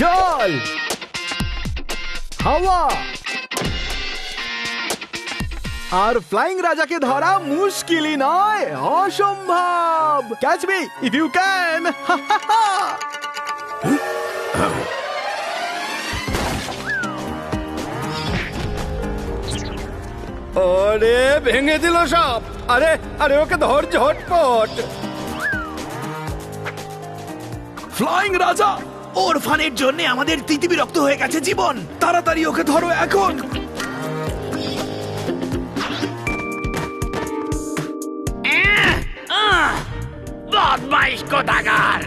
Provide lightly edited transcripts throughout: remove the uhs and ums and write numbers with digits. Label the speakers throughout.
Speaker 1: জল, হাওয়া are flying রাজাকে ধরা মুশকিলই নয়, অসম্ভব। Catch me if you can.
Speaker 2: আরে ভেঙে দিল সব। আরে আরে ওকে ধর ঝটপট।
Speaker 1: ফ্লাইং রাজা, ওর ফানের জন্য আমাদের তিতিবিরক্ত হয়ে গেছে জীবন। তাড়াতাড়ি ওকে ধরো এখন।
Speaker 3: বদমাইশ কোথাকার।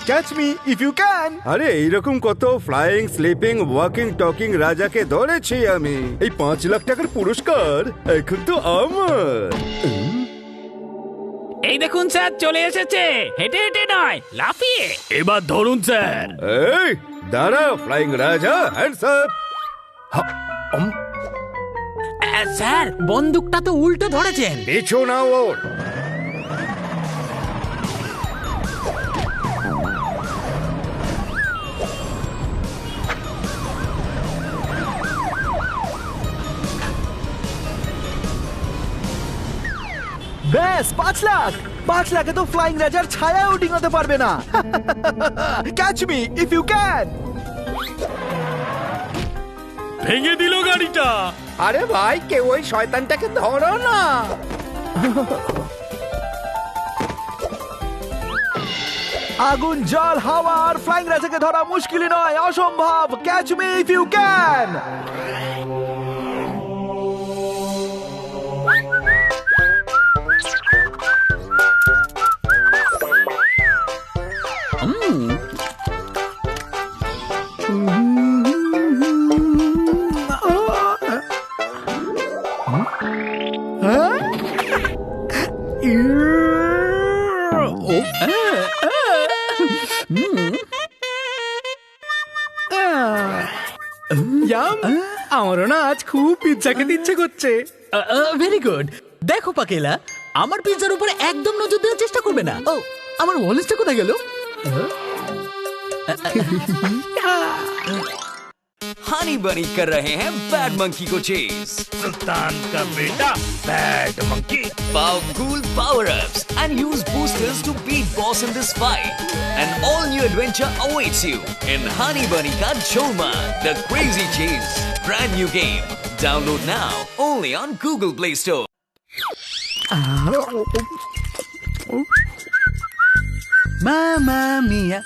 Speaker 1: Catch me if you can.
Speaker 2: আরে এইরকম কত ফ্লাইং, স্লিপিং, ওয়াকিং, টকিং রাজাকে ধরেছি আমি। এই 5 লাখ টাকার পুরস্কার এখন তো আমার।
Speaker 3: এই দেখুন স্যার, চলে এসেছে। হেঁটে হেঁটে নয়, লাফিয়ে। এবার ধরুন স্যার।
Speaker 2: এই দাঁড়া ফ্লাইং রাজা, হ্যান্ডস আপ।
Speaker 3: স্যার, বন্দুকটা তো উল্টো ধরেছেন।
Speaker 2: পিছু না ওর।
Speaker 1: ব্যাস 5 লাখ। 5 লাখে তো ফ্লাইং রাজার ছায়াও ডিঙাতে পারবে না। Catch me if you can.
Speaker 3: ভেঙে দিল গাড়িটা।
Speaker 2: আরে ভাই, কেউ ওই শয়তানটাকে ধরো না।
Speaker 1: আগুন, জল, হাওয়া আর ফ্লাইং রাজাকে ধরা মুশকিলই নয়, অসম্ভব। Catch me if you can.
Speaker 4: আমারও না আজ খুব পিৎজা খেতে ইচ্ছে করছে। Very good. দেখো পাকেলা, আমার পিৎজার উপরে একদম নজর দেওয়ার চেষ্টা করবে না। ও, আমার ওয়ালেটটা কোথায় গেল?
Speaker 5: हनी बनी कर रहे हैं बैड मंकी को चेज।
Speaker 3: सुल्तान का बेटा bad monkey.
Speaker 5: Powerful power-ups and use boosters to beat boss in this fight. An all-new adventure awaits you in Honey Bunny Ka Cholma, The Crazy Chase. Brand new game. Download now only on Google Play Store.
Speaker 4: Mamma mia.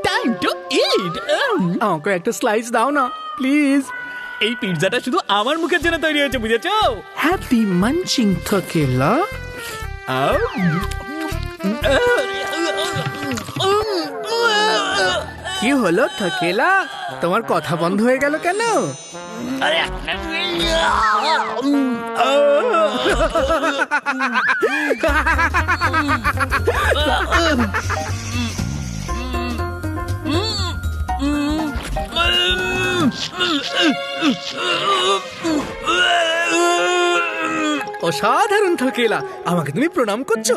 Speaker 4: Time to eat. আমাকে একটা slice দাও না please.
Speaker 3: এই পিৎজাটা শুধু আমার মুখের জন্য তৈরি হয়েছে, বুঝেছো?
Speaker 4: হ্যাপি মানচিং থকেলা। কি হলো থকেলা, তোমার কথা বন্ধ হয়ে গেল কেন? অসাধারণ থকেলা, আমাকে তুমি প্রণাম করছো?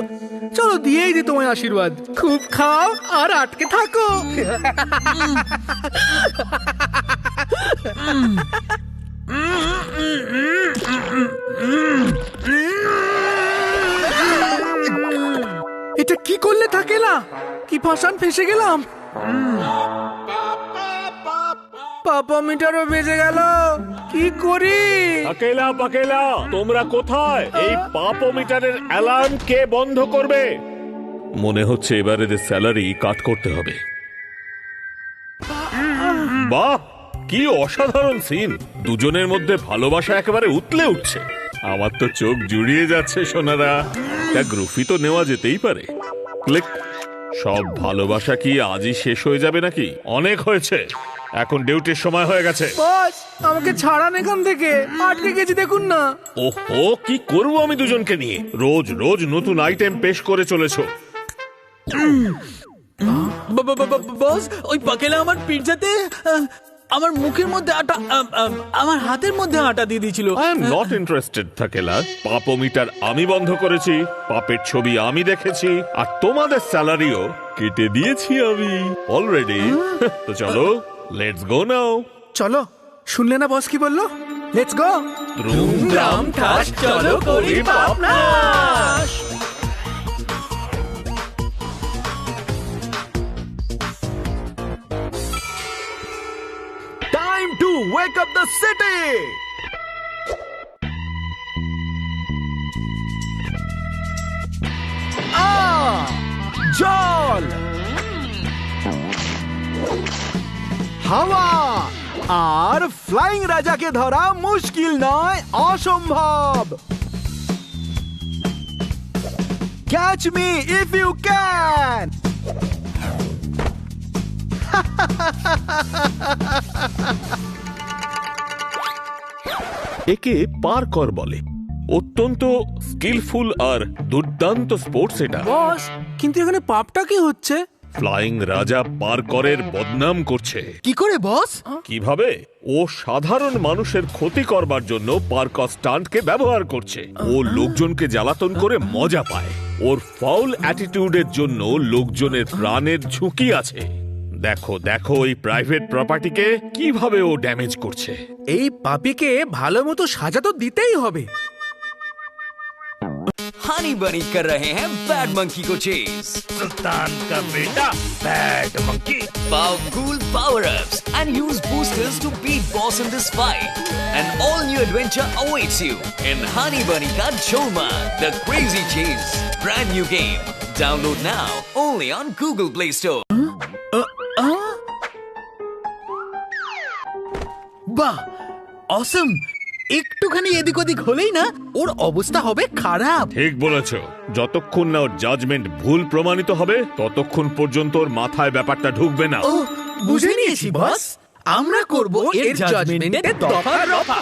Speaker 4: চলো দিয়েই দি তোমায় আশীর্বাদ। খুব খাও আর আটকে থাকো। এটা কি করলে থাকেলা? কি ফাঁসান ফেসে গেলাম। পাপা মিটারও বেজে গেল, কি করি?
Speaker 6: পাকেলা পাকেলা, তোমরা কোথায়? এই পাপোমিটারের অ্যালার্ম কে বন্ধ করবে? মনে হচ্ছে এবারে স্যালারি কাট করতে হবে। বাহ, কি অসাধারণ সিন! দুজনের মধ্যে ভালোবাসা একেবারে উতলে উঠছে। আমার তো চোখ জুড়িয়ে যাচ্ছে সোনারা। তা গ্রুফি তো নেওয়া যেতেই পারে। ক্লিক। সব ভালোবাসা কি আজই শেষ হয়ে যাবে নাকি? অনেক হয়েছে। এখন ডিউটির সময় হয়ে গেছে।
Speaker 4: বস আমাকে ছাড়ান এখান থেকে, আটকে গেছি দেখুন না।
Speaker 6: ওহো, কি করব আমি দুজনকে নিয়ে? রোজ রোজ নতুন আইটেম পেশ করে চলেছো।
Speaker 4: বস ওই পাকেলা আমার পিৎজাতে আমার মুখের মধ্যে আটা আমার হাতের মধ্যে আটা দিয়ে দিয়েছিল।
Speaker 6: আই এম নট ইন্টারেস্টেড থাকেলা। পাপোমিটার আমি বন্ধ করেছি, পাপের ছবি আমি দেখেছি, আর তোমাদের স্যালারিও কেটে দিয়েছি আমি অলরেডি। তো চলো, লেটস গো নাও।
Speaker 1: চলো, শুনলে না বস কি বললো? Let's go.
Speaker 4: ধুমধাম ঠাস চলো করি পাপ নাশ।
Speaker 1: Time to wake up the city! জল, হাওয়া আর ফ্লাইং রাজাকে ধরা মুশকিল নয়, অসম্ভব। Catch me if you can.
Speaker 6: একে পারকর বলে। অত্যন্ত স্কিলফুল আর দুর্দান্ত স্পোর্টস এটা।
Speaker 4: বস কিন্তু এখানে পাপটা কি হচ্ছে?
Speaker 6: ফ্লাইং রাজা পারকরের বদনাম করছে।
Speaker 4: কি করে বস?
Speaker 6: কিভাবে? ও সাধারণ মানুষের ক্ষতি করবার জন্য পার্কর স্টান্টকে ব্যবহার করছে। ও লোকজনকে জ্বালাতন করে মজা পায়। ওর ফাউল অ্যাটিটিউডের জন্য লোকজনের প্রাণের ঝুঁকি আছে। দেখো দেখো এই প্রাইভেট প্রপার্টিকে কিভাবে ও ড্যামেজ করছে।
Speaker 4: এই পাপিকে ভালো মতো সাজা তো দিতেই হবে।
Speaker 5: हनी बनी कर रहे हैं बैड मंकी को चेज।
Speaker 3: सुल्तान का बेटा bad monkey.
Speaker 5: Powerful power-ups and use boosters to beat boss in this fight. An all-new adventure awaits you in Honey Bunny Ka Cholma, the Crazy Chase. Brand new game. Download now only on Google Play Store.
Speaker 4: বাহ, অসম! একটুখানি এদিক ওদিক হলেই না ওর অবস্থা হবে খারাপ।
Speaker 6: ঠিক বলেছ। যতক্ষণ না ওর জাজমেন্ট ভুল প্রমাণিত হবে ততক্ষণ পর্যন্ত ওর মাথায় ব্যাপারটা ঢুকবে না।
Speaker 4: ও বুঝে নিয়েছি বস, আমরা করব এর জাজমেন্টে দফা রফা।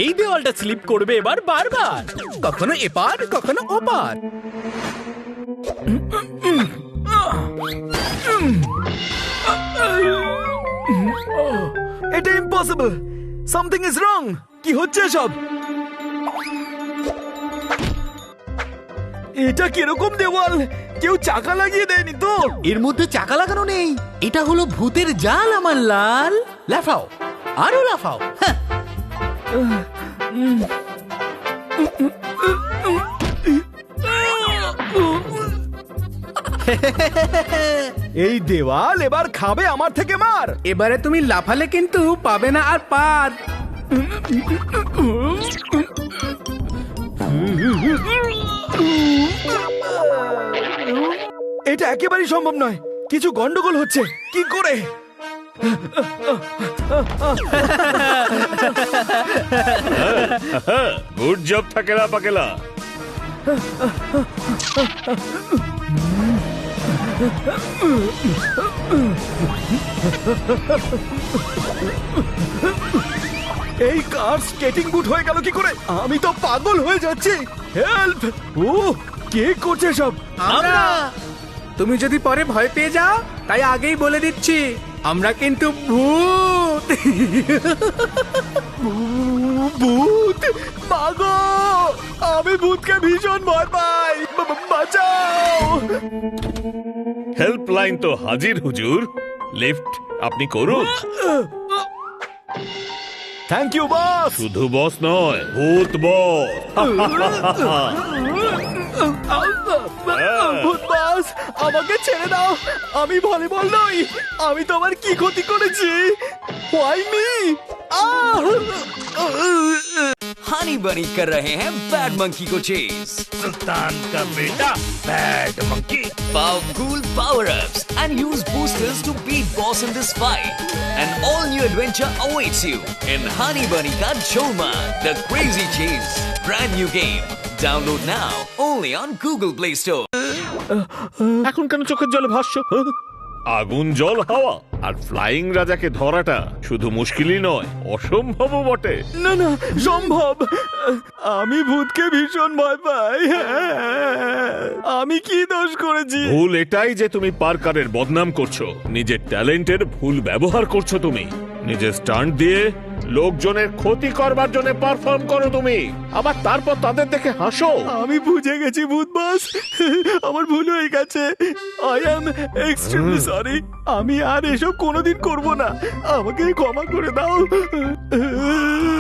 Speaker 4: এই দেওয়ালটা স্লিপ করবে এবার বারবার, কখনো এপার কখনো ওপার।
Speaker 1: এটা ইম্পসিবল। Something is wrong. কি হচ্ছে সব? এটা কিরকম দেওয়াল? কেউ চাকা লাগিয়ে দেয়নি তো?
Speaker 4: এর মধ্যে চাকা লাগানো নেই, এটা হলো ভূতের জাল আমার লাল। লাফাও, আরো লাফাও। হ্যাঁ।
Speaker 1: এই দেওয়াল এবার খাবে আমার থেকে মার।
Speaker 4: এবারে তুমি লাফালে কিন্তু পাবে না আর পার।
Speaker 1: এটা একেবারেই সম্ভব নয়। কিছু গন্ডগোল হচ্ছে। কি করে?
Speaker 6: গুড জব থাকেলা পাকেলা।
Speaker 1: এই কার স্কেটিং বুট হয়ে গেল কি করে? আমি তো পাগল হয়ে যাচ্ছি। হেল্প! ও কে করছে সব?
Speaker 4: আমরা। তুমি যদি পরে ভয় পেয়ে যাও তাই আগেই বলে দিচ্ছি, আমরা কিন্তু ভূত।
Speaker 1: ভূত? মাগো, আমি ভূতকে ভীষণ ভয় পাই। বাঁচাও!
Speaker 6: হেল্পলাইন তো হাজির হুজুর। লিফট আপনি করুন।
Speaker 1: Thank you boss.
Speaker 6: শুধু বস নয়, ভূত বস।
Speaker 1: ভূত বস, আমাকে ছেড়ে দাও। আমি ভলিবল নই। আমি তোমার কি ক্ষতি করেছি? Why me?
Speaker 5: हनी बनी कर रहे हैं बैड मंकी को चेज।
Speaker 3: सुल्तान का बेटा bad monkey.
Speaker 5: Powerful power-ups and use boosters to beat boss in this fight. An all-new adventure awaits you in Honey Bunny Ka Cholma, the Crazy Chase. Brand new game. Download now only on Google Play Store.
Speaker 6: এখন কেন চোখের জলে ভাসছো? আগুন জল হাওয়া are flying রাজাকে ধরাটা শুধু মুশকিলই নয়, অসম্ভবও বটে।
Speaker 1: না না, সম্ভব। আমি ভূতকে ভীষণ ভয় পাই। আমি কি দোষ করেছি?
Speaker 6: ভুল এটাই যে তুমি পার্কারের বদনাম করছো, নিজের ট্যালেন্টের ভুল ব্যবহার করছো। তুমি নিজের স্টান্ট দিয়ে লোকজনের ক্ষতি করবার জন্য পারফর্ম করো তুমি, আবার তারপর তাদের দেখে হাসো।
Speaker 1: আমি বুঝে গেছি ভূত বস, আমার ভুল হয়ে গেছে। I am extremely sorry. আমি আর এসব কোনোদিন করব না, আমাকে ক্ষমা করে দাও।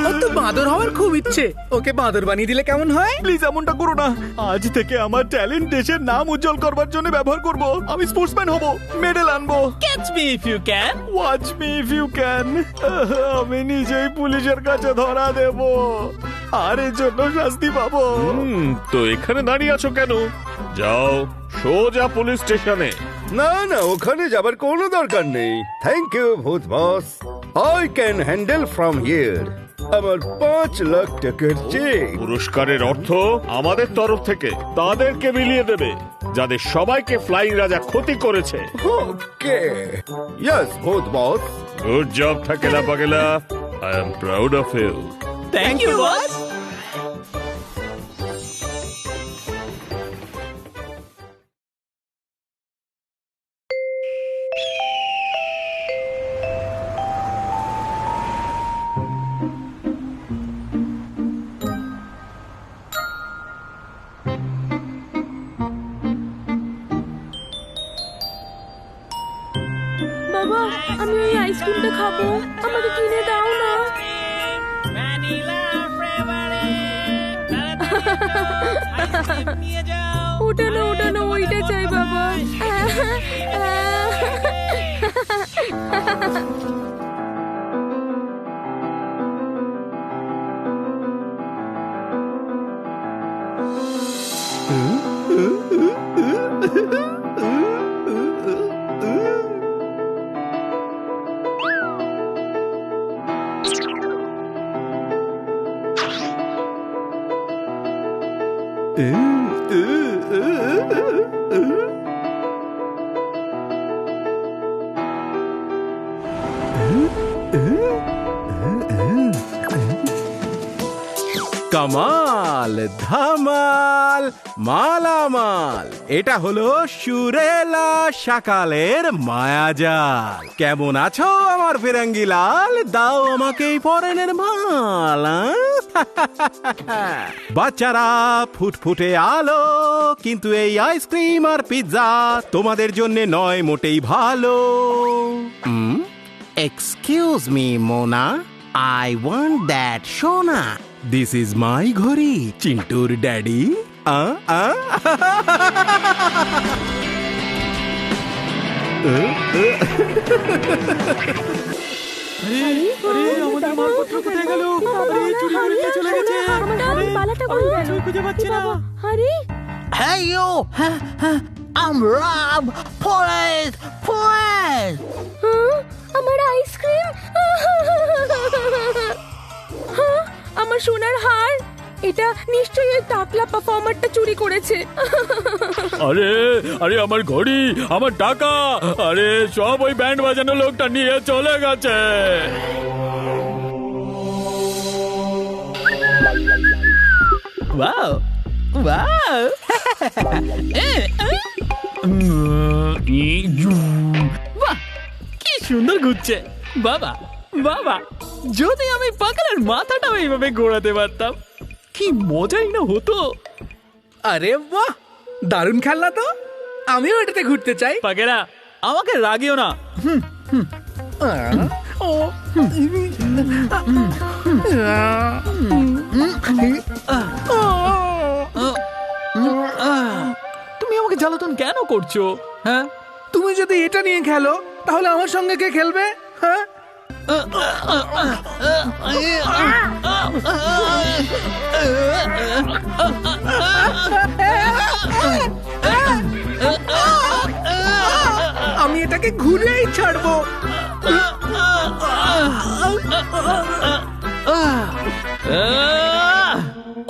Speaker 4: ওর তো বাঁদর হওয়ার খুব ইচ্ছে, ওকে বাঁদর বানিয়ে দিলে কেমন হয়?
Speaker 1: প্লিজ এমনটা করো না। আজ থেকে আমার ট্যালেন্ট দেশের নাম উজ্জ্বল করবার জন্য ব্যবহার করব। আমি স্পোর্টসম্যান হব, মেডেল আনবো।
Speaker 3: Catch me if you can.
Speaker 1: Watch me if you can. আমি নিজেই পুলিশের কাছে ধরা দেব, আর এর জন্য শাস্তি পাবো।
Speaker 6: তো এখানে দাঁড়িয়ে আছো কেন? যাও সোজা পুলিশ স্টেশনে।
Speaker 2: না না, ওখানে যাবার কোনো দরকার নেই। থ্যাংক ইউ ভূত boss, I can handle from here. আমার 5 লাখ টাকার চেক।
Speaker 6: পুরস্কারের অর্থ আমাদের তরফ থেকে তাদেরকে মিলিয়ে দেবে যাদের সবাইকে ফ্লাইং রাজা ক্ষতি করেছে।
Speaker 2: ওকে, ইয়েস ভূত বস।
Speaker 6: গুড জব থাকেলা পাগেলা, I am proud of you.
Speaker 3: Thank you boss.
Speaker 7: বাবা, আমি ওই আইসক্রিমটা খাবো, আমাকে কিনে দাও না। ওটা না, ওটা না, ওইটা চাই বাবা।
Speaker 8: কামাল ধামাল মালামাল, এটা হলো সুরেলা সকালের মায়াজাল। কেমন আছো আমার ফিরাঙ্গি লাল? দাও আমাকে এই ফরেনের মাল। বাচ্চারা ফুটফুটে আলো, কিন্তু এই আইসক্রিম আর পিৎজা তোমাদের জন্য নয় মোটেই ভালো। Excuse me Mona, I want that সোনা। This is my ঘড়ি, চিন্টুর ড্যাডি।
Speaker 1: আমাদের মালপত্র কোথায় গেল? আরে চুরি করে নিয়ে চলে গেছে।
Speaker 7: আমার বালাটা কই গেল?
Speaker 1: খুঁজে পাচ্ছি না।
Speaker 7: আরে
Speaker 9: Hey you! I'm Rob! Police! Police!
Speaker 7: আমার আইসক্রিম, আমার সোনার হার, এটা নিশ্চয়ই ওই টাকলা পারফর্মারটা চুরি করেছে।
Speaker 3: আরে আরে, আমার ঘড়ি, আমার টাকা, আরে সব ওই ব্যান্ড বাজানো লোকটা নিয়ে চলে গেছে। ওয়াও ওয়াও, বাহ কি সুন্দর ঘুরছে। বাবা বাবা, যদি আমি পাগলের মাথাটাও এইভাবে ঘোরাতে পারতাম, কি মজাই না হতো।
Speaker 4: আরে বাহ, দারুণ খেলনা তো, আমিও এটাতে ঘুরতে চাই।
Speaker 3: পাগেরা, আমাকে রাগিও না। তুমি আমাকে জ্বালাতন কেন করছো? হ্যাঁ,
Speaker 4: তুমি যদি এটা নিয়ে খেলো, তাহলে আমার সঙ্গে কে খেলবে? হ্যাঁ, আমি এটাকে ঘুরেই ছাড়বো।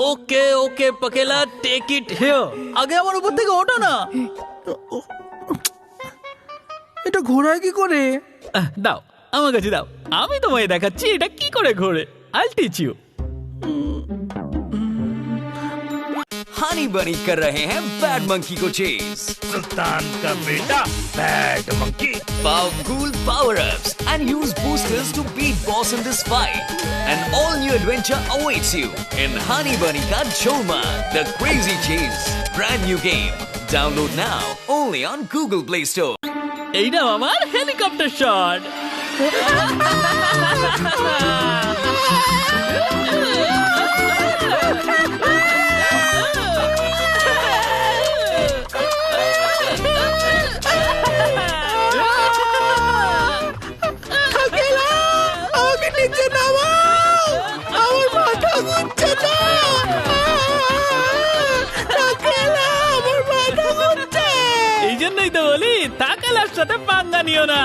Speaker 3: ওকে ওকে পকেলা, টেক ইট হিয়ার। আগে আমার উপর থেকে ওঠো না।
Speaker 4: এটা ঘোরায় কি করে?
Speaker 3: দাও আমার কাছে দাও, আমি তোমায় দেখাচ্ছি এটা কি করে ঘোরে। I'll teach you.
Speaker 5: Honey bunny कर रहे हैं बैड मंकी को चेज।
Speaker 4: सुल्तान का बेटा bad monkey.
Speaker 5: Powerful power-ups and use boosters to beat boss in this fight. An all-new adventure awaits you in Honey Bunny Ka Cholma, The Crazy Chase. Brand new game. Download now only on Google Play Store.
Speaker 3: এইটা আমার helicopter shot. এই জন্যই তো বলি তাকালার সাথে পাঙ্গা নিও না।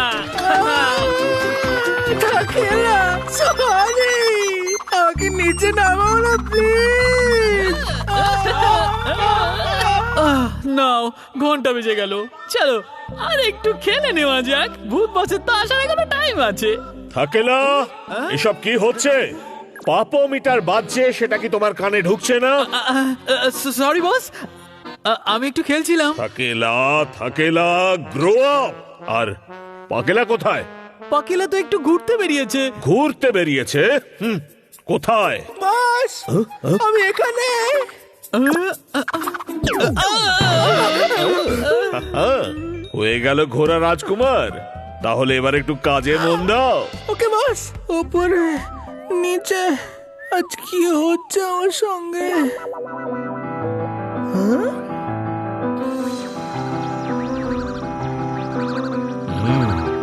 Speaker 9: আমাকে নিচে নামাও না প্লিজ।
Speaker 3: নাও ঘন্টা বেজে গেল, চলো আর একটু খেলে নেওয়া যাক, ভূত বসে তো আসার এখনো টাইম আছে।
Speaker 6: থাকেলা, এসব কি হচ্ছে? পাপোমিটার বাজছে, সেটা কি তোমার কানে ঢুকছে না?
Speaker 3: সরি বস, আমি একটু খেলছিলাম।
Speaker 6: থাকেলা, থাকেলা, গ্রো আপ। আর পাকেলা কোথায়?
Speaker 3: পাকেলা তো একটু ঘুরতে বেরিয়েছে।
Speaker 6: ঘুরতে বেরিয়েছে? কোথায়?
Speaker 9: বস, আমি এখানে।
Speaker 6: হয়ে গেল ঘোড়া রাজকুমার, তাহলে এবার একটু কাজে মন দাও।
Speaker 9: ওকে বস, উপরে নিচে আজ কি হচ্ছে আমার সঙ্গে?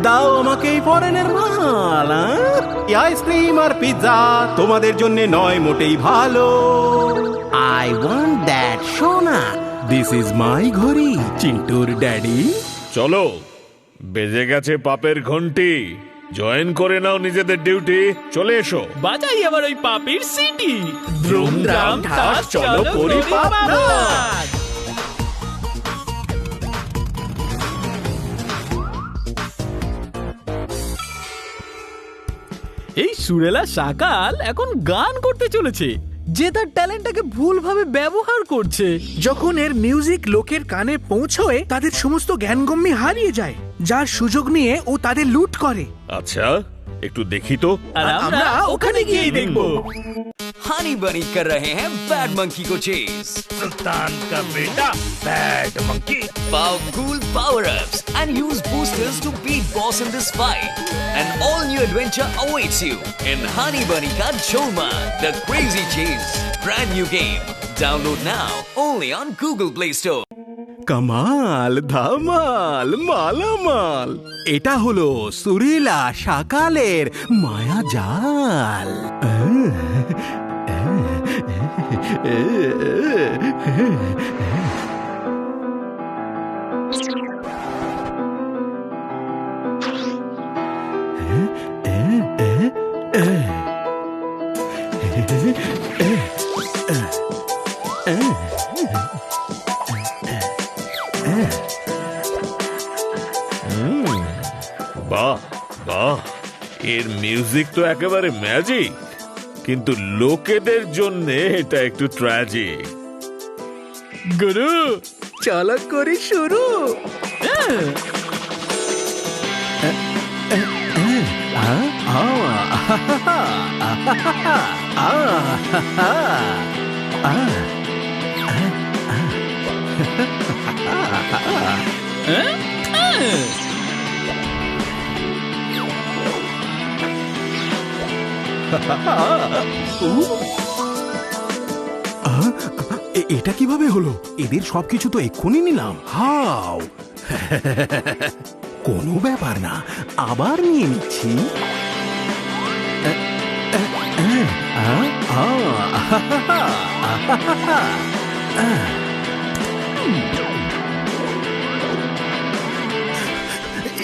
Speaker 8: দাও আমাকে এই ফরেনের মাল। এই আইসক্রিম আর পিৎজা তোমাদের জন্য নয় মোটেই ভালো।
Speaker 9: I want that সোনা।
Speaker 8: দিস ইজ মাই ঘড়ি, চিন্টুর ড্যাডি।
Speaker 6: চলো, বেজে গেছে পাপের ঘন্টি। জয়েন করে নাও নিজেদের ডিউটি। চলে এসো।
Speaker 3: বাজাই আবার ওই পাপির সিটি। দ্রুম দ্রাম ঠাস, চলো করি পাপ নাচ। এই সুরেলা শাকাল এখন গান করতে চলেছে, যে তার ট্যালেন্টটাকে ভুলভাবে ব্যবহার করছে।
Speaker 9: যখন এর মিউজিক লোকের কানে পৌঁছয় তাদের সমস্ত জ্ঞানগম্যি হারিয়ে যায়, যার সুযোগ নিয়ে ও তাদের লুট করে।
Speaker 6: আচ্ছা, একটু দেখি তো।
Speaker 3: আর আমরা ওখানে গিয়েই দেখবো।
Speaker 5: हनी बनी कर रहे हैं बैड मंकी को चेज।
Speaker 4: सुल्तान का बेटा bad monkey.
Speaker 5: Powerful power-ups and use boosters to beat boss in this fight. An all-new adventure awaits you in Honey Bunny Ka Cholma, The Crazy Chase. Brand new game. Download now only on Google Play Store.
Speaker 8: Kamal, Dhamaal, মালামাল। এটা হলো সুরেলা শাকালের মায়া জাল।
Speaker 6: বাহ বাহ, এর music তো একেবারে ম্যাজিক, কিন্তু লোকেদের জন্য এটা একটু ট্র্যাজিক।
Speaker 3: গুরু
Speaker 9: চলো করি শুরু।
Speaker 8: এটা কিভাবে হলো? এদের সবকিছু তো এক্ষুনি নিলাম। হাও, কোনো ব্যাপার না, আবার নিয়ে নিচ্ছি।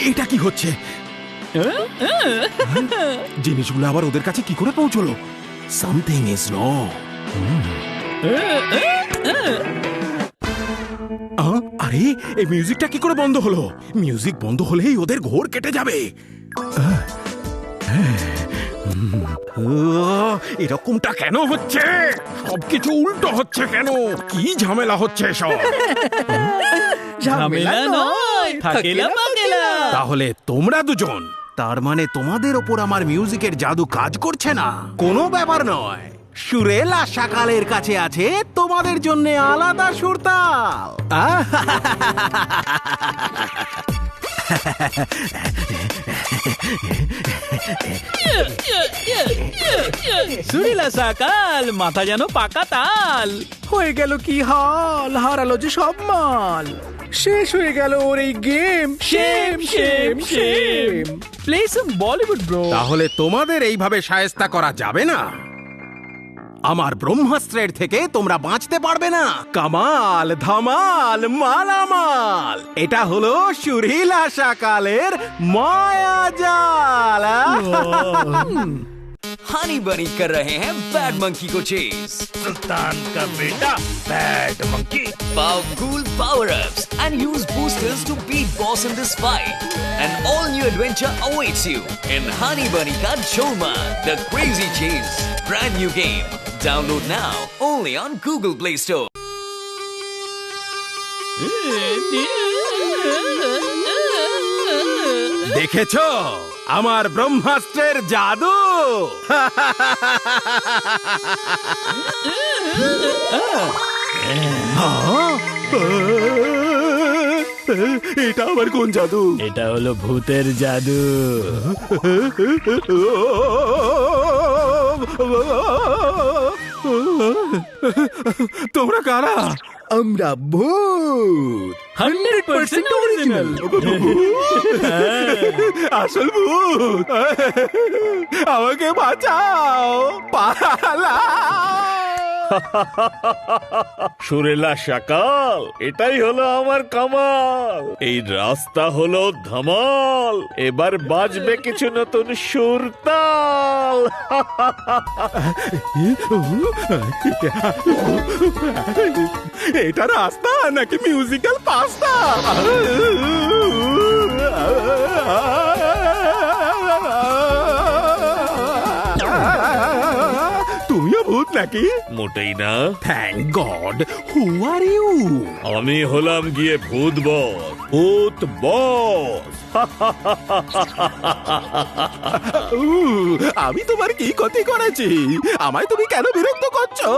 Speaker 8: এটা কি হচ্ছে? জিনিসগুলো আবার ওদের কাছে কি করে পৌঁছলো? Something is wrong. আরে এই মিউজিকটা কি করে বন্ধ হলো? মিউজিক বন্ধ হলেই ওদের ঘোর কেটে যাবে। এরকমটা কেন হচ্ছে? সবকিছু উল্টো হচ্ছে কেন? কি ঝামেলা হচ্ছে সব?
Speaker 3: ঝামেলা নয়, থাকেলা পাকেলা।
Speaker 8: তাহলে তোমরা দুজন, তার মানে তোমাদের ওপর আমার মিউজিকের জাদু কাজ করছে না? কোনো ব্যাপার নয়, সুরেলা সকালের কাছে আছে তোমাদের জন্য আলাদা সুরতাল।
Speaker 3: সুরিলা সকাল, মাথা যেন পাকা তাল।
Speaker 9: হয়ে গেল কি হাল, হারালো যে সব মাল। শেষ হয়ে গেল ওর এই game.
Speaker 3: Shame shame shame. Play সাম বলিউড ব্রো।
Speaker 8: তাহলে তোমাদের এইভাবে শায়েস্তা করা যাবে না। আমার ব্রহ্মাস্ত্রের থেকে তোমরা বাঁচতে পারবে না। কামাল ধামাল মালামাল, এটা হলো সুরিলা সকালের মায়াজাল।
Speaker 5: हनी बनी कर रहे हैं बैड मंकी को चेस।
Speaker 2: सुल्तान का बेटा bad monkey.
Speaker 5: Powerful power-ups and use boosters to beat boss in this fight. An all-new adventure awaits you in Honey Bunny Ka Jholmaan, The Crazy Chase. Brand new game. Download now only on Google Play Store.
Speaker 8: দেখেছো আমার ব্রহ্মাস্ত্রের জাদু?
Speaker 1: এটা আবার কোন জাদু?
Speaker 3: এটা হলো ভূতের জাদু।
Speaker 1: তোমরা কারা?
Speaker 9: আমরা ভূত।
Speaker 3: 100% অরিজিনাল।
Speaker 1: আসল ভূত, আমাকে বাঁচাও, পালাও।
Speaker 6: সুরেলা সকাল, এটাই হলো আমার কামাল। এই রাস্তা হলো ধামাল। এবার বাজবে কিছু নতুন সুরতাল।
Speaker 1: এটা রাস্তা নাকি মিউজিক্যাল পাস্তা? তুমিও ভূত নাকি?
Speaker 6: মোটেই না।
Speaker 8: Thank God. Who are you?
Speaker 6: আমি হলাম গিয়ে ভূত বস। ভূত বস।
Speaker 1: আমি তোমার কি ক্ষতি করেছি? আমায় তুমি কেন বিরক্ত করছো?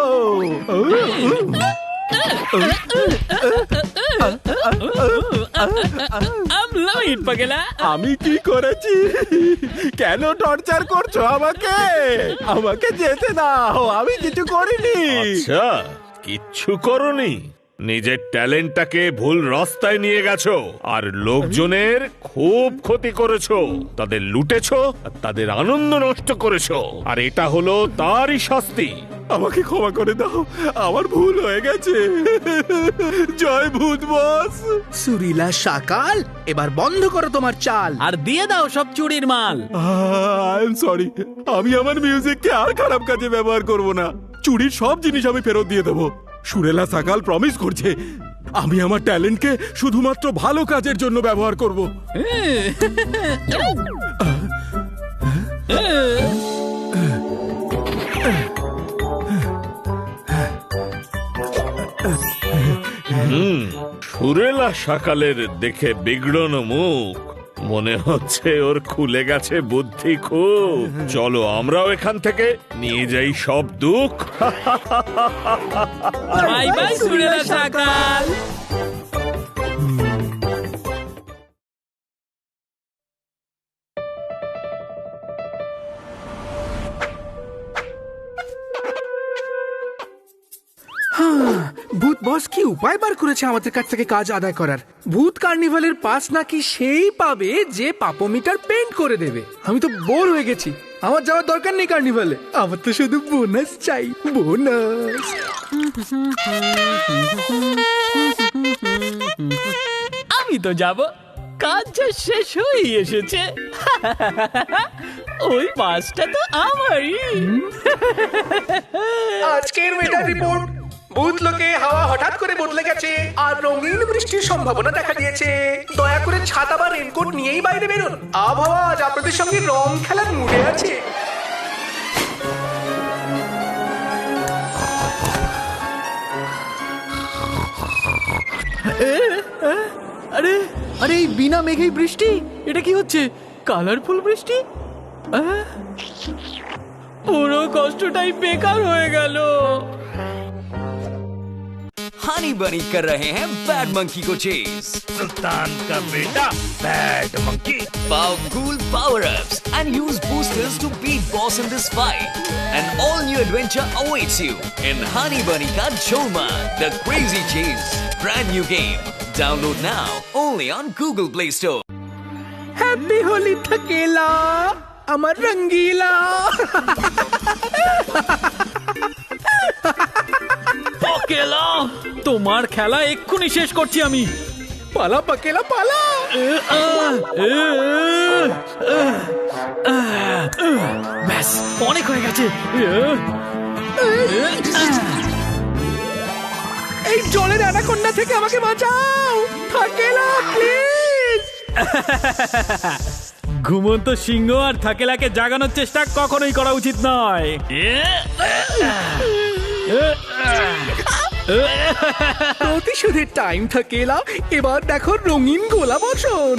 Speaker 1: আমি কি করেছি? কেন টর্চার করছো আমাকে? আমাকে যেতে দাও, আমি কিছু করিনি।
Speaker 6: আচ্ছা, কিচ্ছু করনি। নিজের ট্যালেন্টটাকে ভুল রাস্তায় নিয়ে গেছো আর লোকজনের খুব ক্ষতি করেছো, তাদের লুটেছো আর তাদের আনন্দ নষ্ট করেছো, আর এটা হলো তারই শাস্তি।
Speaker 1: আমাকে ক্ষমা করে দাও, আমার ভুল হয়ে গেছে। জয় ভূত বস।
Speaker 9: সুরিলা সকাল, এবার বন্ধ করো তোমার চাল।
Speaker 3: আর দিয়ে দাও সব চুরির মাল।
Speaker 1: আই এম সরি, আমি আমার মিউজিককে আর খারাপ কাজে ব্যবহার করব না। চুরির সব জিনিস আমি ফেরত দিয়ে দেবো। সুরেলা সকাল প্রমিস করছে আমি আমার ট্যালেন্টকে শুধুমাত্র ভালো কাজের জন্য ব্যবহার করব।
Speaker 6: সুরেলা সকালের দেখে বিগড়নো মুখ, মনে হচ্ছে ওর খুলে গেছে বুদ্ধি খুব। চলো আমরাও এখান থেকে নিয়ে যাই সব দুঃখ।
Speaker 3: বাই বাই সুরেলা সকাল।
Speaker 9: ভূত বস কি উপায় বার করেছে আমাদের কাছ থেকে কাজ আদায় করার। ভূত কার্নিভালের পাস নাকি সেই পাবে যে পাপোমিটার পেন্ট করে দেবে। আমি তো বোর হয়ে গেছি, আমার যাওয়ার দরকার নেই কার্নিভালে। আমার তো শুধু বোনাস চাই, বোনাস।
Speaker 3: আমি তো যাব, কাজ যা শেষ হয়ে এসেছে। ওই পাসটা তো আমারই।
Speaker 9: আজকের মেটা রিপোর্ট, ভূত লোকে হাওয়া হঠাৎ করে বদলে গেছে আর রঙিন বৃষ্টির সম্ভাবনা দেখা দিয়েছে। দয়া করে ছাতা বা রেনকোট নিয়েই বাইরে বেরোন। আবহাওয়া আজ আপনাদের সঙ্গে রং খেলার মুডে আছে।
Speaker 3: আরে আরে এই বিনা মেঘেই বৃষ্টি, এটা কি হচ্ছে? কালারফুল বৃষ্টি? আহ, পুরো কষ্টটাই বেকার হয়ে গেল।
Speaker 5: हनी बनी कर रहे हैं बैड मंकी को चेज।
Speaker 6: सुल्तान का बेटा bad monkey.
Speaker 5: Powerful power-ups and use boosters to beat boss in this fight. An all-new adventure awaits you in Honey Bunny Ka Jholma, The Crazy Chase. Brand new game. Download now only on Google Play Store.
Speaker 9: Happy Holi থাকেলা আমার রঙ্গিলা।
Speaker 3: পকেলা, তোমার খেলা এক্ষুনি শেষ করছি আমি।
Speaker 9: পালা পাকেলা পালা।
Speaker 3: ব্যাস, অনেক হয়ে গেছে।
Speaker 9: এই জলের অ্যানাকোন্ডা থেকে আমাকে বাঁচাও থাকেলা প্লিজ।
Speaker 3: ঘুমন্ত সিংহ আর থাকেলাকে জাগানোর চেষ্টা কখনোই করা উচিত নয়।
Speaker 9: প্রতিশোধের টাইম থাকেলা, এবার দেখো রঙিন গোলা বর্ষণ।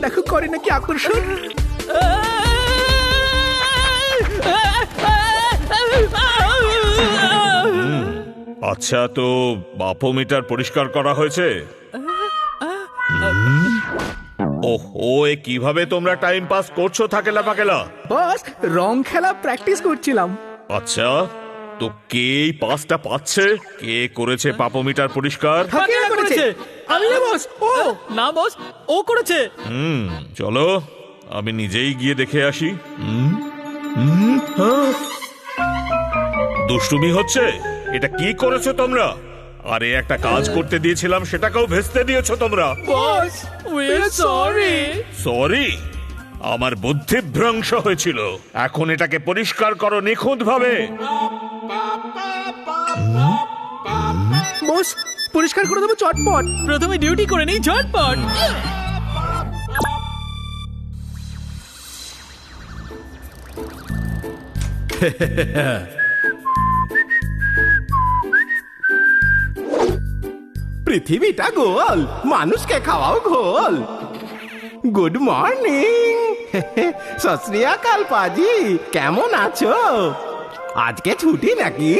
Speaker 9: দেখো করে নাকি আকর্ষণ।
Speaker 6: আচ্ছা, তো বাপোমিটার পরিষ্কার করা হয়েছে? ওহো, এ কিভাবে তোমরা টাইম পাস করছো থাকেলা পাকেলা?
Speaker 9: বস, রং খেলা প্র্যাকটিস করছিলাম।
Speaker 6: আচ্ছা, তো কে এই পাসটা পাচ্ছে? কে করেছে পাপোমিটার পরিষ্কার?
Speaker 9: থাকেলা করেছে। আমি না বস, ও
Speaker 3: না বস, ও করেছে।
Speaker 6: চলো আমি নিজেই গিয়ে দেখে আসি। দুষ্টুমি হচ্ছে? এটা কি করেছো তোমরা? আরে একটা কাজ করতে দিয়েছিলাম, সেটাকেও ভেস্তে দিয়েছো তোমরা।
Speaker 9: বস,
Speaker 3: উই আর সরি।
Speaker 6: সরি? আমার বুদ্ধিভ্রংশ হয়েছিল। এখন এটাকে পরিষ্কার করো নিখুঁত ভাবে।
Speaker 9: বস পরিষ্কার করে দেবো চটপট।
Speaker 3: প্রথমে ডিউটি করে নেই ঝটপট।
Speaker 8: পৃথিবীটা গোল, মানুষকে খাওয়াও ঘোল। Good morning. সত শ্রী আকাল পাজি, কেমন আছো? আজকে ছুটি নাকি?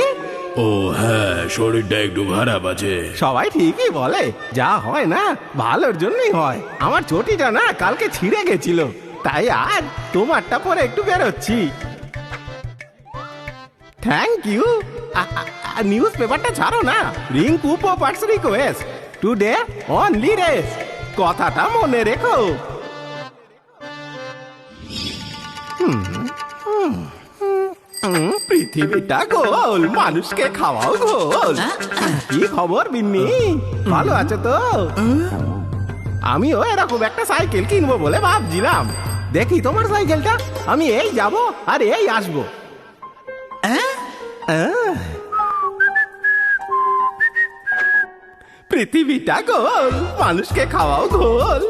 Speaker 1: ও হ্যাঁ, শরীরটা একটু খারাপ আছে।
Speaker 8: সবাই ঠিকই বলে, যা হয় না ভালোর জন্যই হয়। আমার চটিটা না কালকে ছিঁড়ে গেছিল, তাই আজ তোমারটা পরে একটু বেরোচ্ছি। Thank you. নিউজ পেপারটা ছাড়ো না। রিঙ্কু পোপার্স রিকোয়েস্ট, টুডে অনলি রেস। কথাটা মনে রেখো। পৃথিবীটা গোল, মানুষকে খাওয়াও গোল। কি খবর বিন্নি, ভালো আছো তো? আমিও এরকম একটা সাইকেল কিনবো বলে ভাবছিলাম। দেখি তোমার সাইকেলটা, আমি এই যাব আর এই আসবো। পৃথিবীটা গোল, মানুষকে খাওয়াও গোল।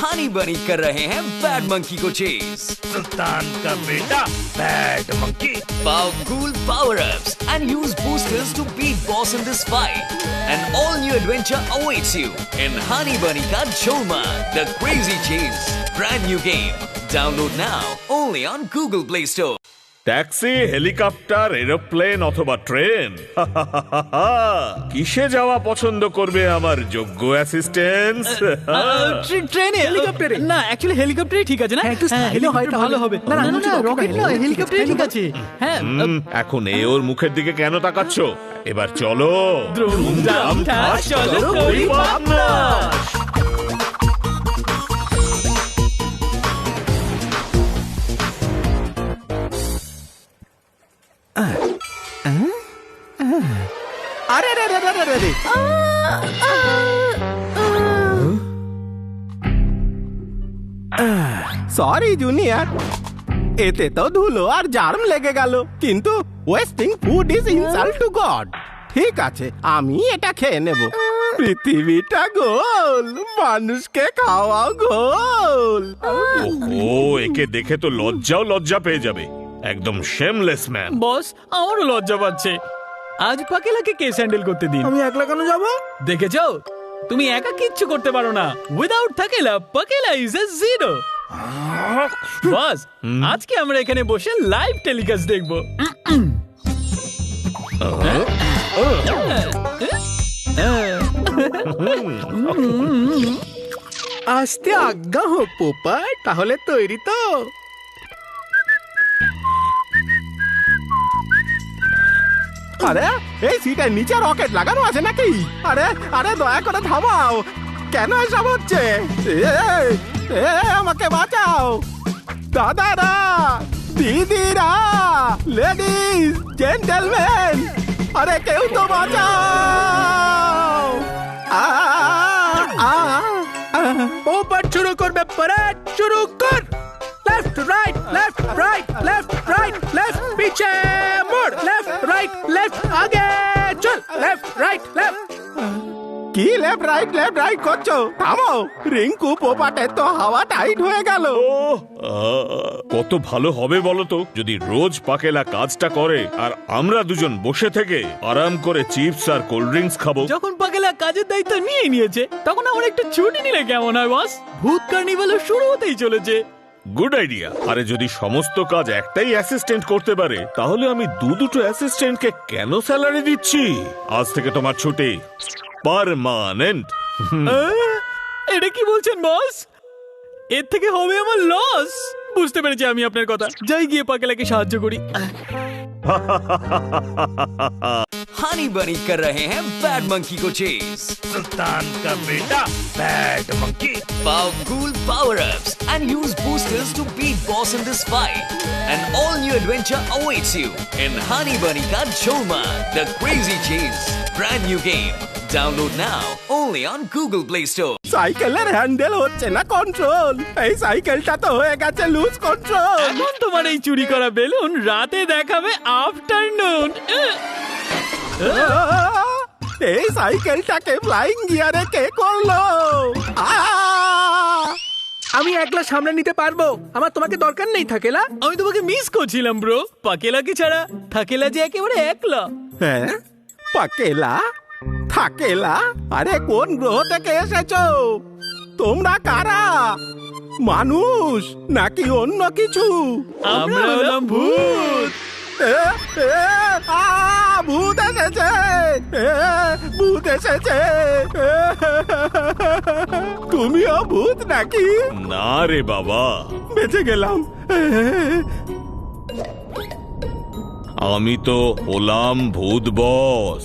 Speaker 5: हनी बनी कर रहे हैं बैड मंकी को चेज।
Speaker 6: सुल्तान का बेटा bad monkey.
Speaker 5: Powerful power-ups and use boosters to beat boss in this fight. An all-new adventure awaits you in Honey Bunny Ka Jholma, The Crazy Chase. Brand new game. Download now only on Google Play Store.
Speaker 6: Taxi, helicopter, aeroplane অথবা train, কিসে যাওয়া পছন্দ করবে আমার যোগ্য assistant?
Speaker 3: ট্রেনে, হেলিকপ্টারে। না, অ্যাকচুয়ালি হেলিকপ্টারই ঠিক আছে না? হেলিকপ্টার ভালো হবে। না না না, রকেট নয়, হেলিকপ্টারই ঠিক আছে। হ্যাঁ।
Speaker 6: এখন এ ওর মুখের দিকে কেন তাকাচ্ছ? এবার চলো।
Speaker 3: দ্রুমদাম ঠাস, চলো করি পাপনা।
Speaker 8: আরে রে রে রে রে রে। সরি জুনিয়র, এতে তো ধুলো আর জার্ম লেগে গেল, কিন্তু wasting food is insult to god. ঠিক আছে, আমি এটা খেয়ে নেব। পৃথিবীটা গোল, মানুষকে খাওয়াও গোল।
Speaker 6: ও একে দেখে তো লজ্জা পেয়ে যাবে। একদম শেমলেস ম্যান।
Speaker 3: বস, আমারও লজ্জা পাচ্ছে। আজ পাকেলাকে কে স্যান্ডেল করতে দিন।
Speaker 9: আমি একলা কেন যাবো?
Speaker 3: দেখেছো, তুমি একা কিচ্ছু করতে পারো না। উইদাউট থাকেলা পাকেলা ইজ এ জিরো। বস, আজকে আমরা এখানে বসে লাইভ টেলিকাস্ট দেখবো।
Speaker 9: আস্তে আজ্ঞা হোক পোপাট, তাহলে তৈরি তো?
Speaker 8: আরে এই সিটের নিচে রকেট লাগানো আছে নাকি? আরে আরে দয়া করে থামাও, কেন এসব হচ্ছে? আমাকে বাঁচাও দাদারা, দিদিরা, লেডিস, জেন্টলম্যান, আরে কেউ তো বাঁচাও।
Speaker 9: পোপাট শুরু করবে, পরেড শুরু কর। Left right left right left right left, पीछे मुड़, लेफ्ट राइट लेफ्ट, आगे चल, लेफ्ट राइट लेफ्ट।
Speaker 8: কি লেফট রাইট করছো? থামো, রিঙ্কু পোপাটের তো হাওয়া টাইট হয়ে গেল।
Speaker 6: কত ভালো হবে বলো তো যদি রোজ পাকেলা কাজটা করে আর আমরা দুজন বসে থেকে আরাম করে চিপস আর কোল্ড ড্রিঙ্কস খাবো।
Speaker 3: যখন পাকেলা কাজের দায়িত্ব নিয়ে নিয়েছে, তখন আমরা একটু ছুটি নিলে কেমন হয় বস? ভূত কার্নিভালও শুরু হতেই চলেছে।
Speaker 6: Good idea. আরে যদি সমস্ত কাজ একটাই অ্যাসিস্ট্যান্ট করতে পারে, তাহলে আমি দুটো অ্যাসিস্ট্যান্টকে কেন স্যালারি দিচ্ছি? আজ থেকে তোমার ছুটি পার্মানেন্ট।
Speaker 3: এটা কি বলছেন বস? এর থেকে হবে আমার লস। বুঝতে পেরেছি আমি আপনার কথা। যাই গিয়ে পাকেলাকে সাহায্য করি।
Speaker 5: हनी बनी कर रहे हैं बैड मंकी को चेज।
Speaker 6: सुल्तान का बेटा bad monkey.
Speaker 5: Powerful power-ups and use boosters to beat boss in this fight. An all-new adventure awaits you in Honey Bunny Ka Jholmaan, The Crazy Chase. Brand new game. Download now only on Google Play Store.
Speaker 8: সাইকেলের handle হচ্ছে না control, এই সাইকেলটা তো হয়ে গেছে loose control.
Speaker 3: এখন তোমার এই চুরি করা বেলুন রাতে দেখাবে আফটারনুন।
Speaker 8: এই সাইকেলটাকে ফ্লাইং গিয়ারে কে করলো?
Speaker 9: আমি একলা সামনে নিতে পারবো, আমার তোমাকে দরকার নেই থাকেলা।
Speaker 3: আমি তোমাকে মিস করছিলাম ব্রো। পাকেলাকে ছাড়া থাকেলা যে একেবারে একলা।
Speaker 8: হ্যাঁ, পাকেলা থাকেলা, আরে কোন গ্রহ থেকে এসেছো তোমরা? কারা? মানুষ নাকি অন্য কিছু?
Speaker 3: আমরা হলাম ভূত।
Speaker 8: ভূত এসেছে, ভূত এসেছে। তুমিও ভূত নাকি?
Speaker 6: না রে বাবা,
Speaker 8: বেঁচে গেলাম।
Speaker 6: আমি তো হলাম ভূত বস।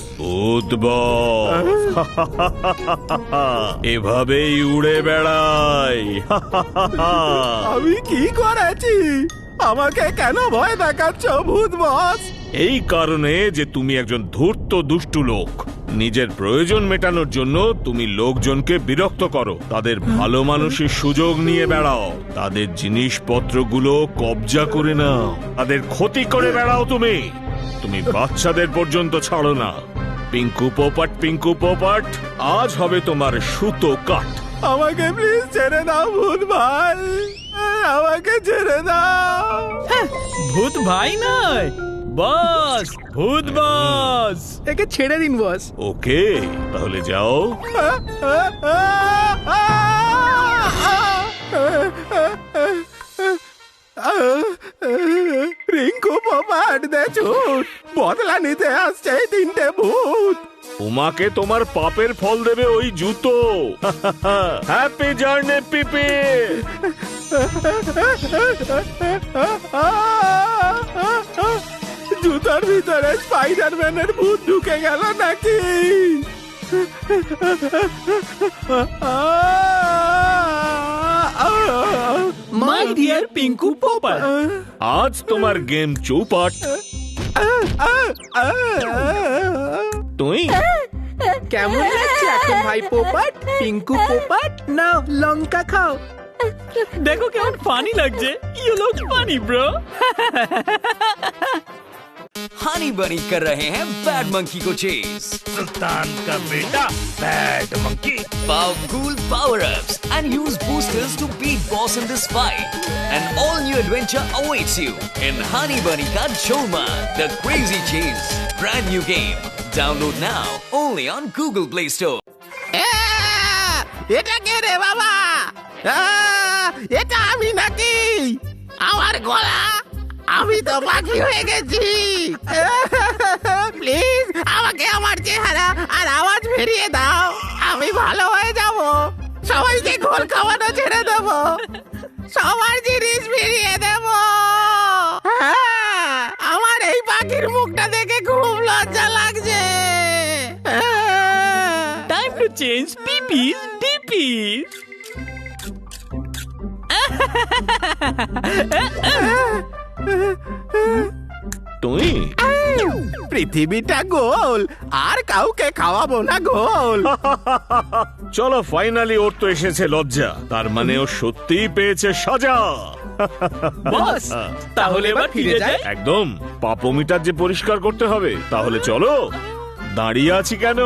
Speaker 6: এভাবেই উড়ে বেড়াই।
Speaker 8: আমি কি করেছি? আমাকে কেন ভয় দেখাচ্ছ ভূত বস?
Speaker 6: এই কারণে যে তুমি একজন ধূর্ত দুষ্টু লোক। নিজের প্রয়োজন মেটানোর জন্য তুমি লোকজনকে বিরক্ত করো, তাদের ভালো মানুষের সুযোগ নিয়ে বেড়াও, তাদের জিনিসপত্রগুলো কবজা করে নাও, তাদের ক্ষতি করে বেড়াও। তুমি বাচ্চাদের পর্যন্ত ছাড়ো না। পিঙ্কু পোপাট, আজ হবে তোমার সুতো কাট।
Speaker 8: আমাকে প্লিজ ছেড়ে দাও ভূত ভাই, আমাকে ছেড়ে দাও।
Speaker 3: ভূত ভাই নয় বস, ভূত বস।
Speaker 9: একে ছেড়ে দিন বস।
Speaker 6: ওকে, তাহলে যাও।
Speaker 8: রিঙ্কু পোপাট দে ছুট, বদলা নিতে আসছে এই তিনটে ভূত।
Speaker 6: তোমাকে তোমার পাপের ফল দেবে ওই জুতো। হ্যাপি জার্নি পিপি।
Speaker 8: জুতার ভিতরে স্পাইডারম্যানের ভূত ঢুকে গেল নাকি?
Speaker 3: মাই ডিয়ার পিঙ্কু পোপাট,
Speaker 6: আজ তোমার গেম চৌপাট। তুই
Speaker 9: কেমন লাগছে এখন ভাই পোপাট? পিঙ্কু পোপাট, নাও লঙ্কা খাও।
Speaker 3: দেখো কেমন ফানি লাগছে। You look funny bro.
Speaker 5: Honey bunny कर रहे हैं बैड मंकी को चेज।
Speaker 6: सुल्तान का बेटा bad monkey.
Speaker 5: Powerful power-ups and use boosters to beat boss in this fight. An all-new adventure awaits you in Honey Bunny Ka Jholman, The Crazy Chase. Brand new game. Download now only on Google Play Store.
Speaker 8: এটা কে রে বাবা? এটা আমি নাকি? আমার গলা, আমি তো পাখি হয়ে গেছি। প্লিজ আমাকে আমার চেহারা আর আওয়াজ ফিরিয়ে দাও, আমি ভালো হয়ে যাব। সবাইকে ঘোল খাওয়ানো ছেড়ে দেব, সবার জিনিস ফিরিয়ে দেব। আমার এই পাখির মুখটা দেখে খুব লজ্জা লাগছে।
Speaker 3: Time to change পিপিস পিপিস।
Speaker 6: তুই
Speaker 8: পৃথিবীটা গোল, আর কাউকে খাওয়াবো না গোল।
Speaker 6: চলো ফাইনালি ওর তো এসেছে লজ্জা, তার মানে ও সত্যিই পেয়েছে সাজা।
Speaker 3: বস, তাহলে এবার ফিরে যাই।
Speaker 6: একদম, পাপোমিটার যে পরিষ্কার করতে হবে, তাহলে চলো। দাঁড়িয়ে আছি কেন?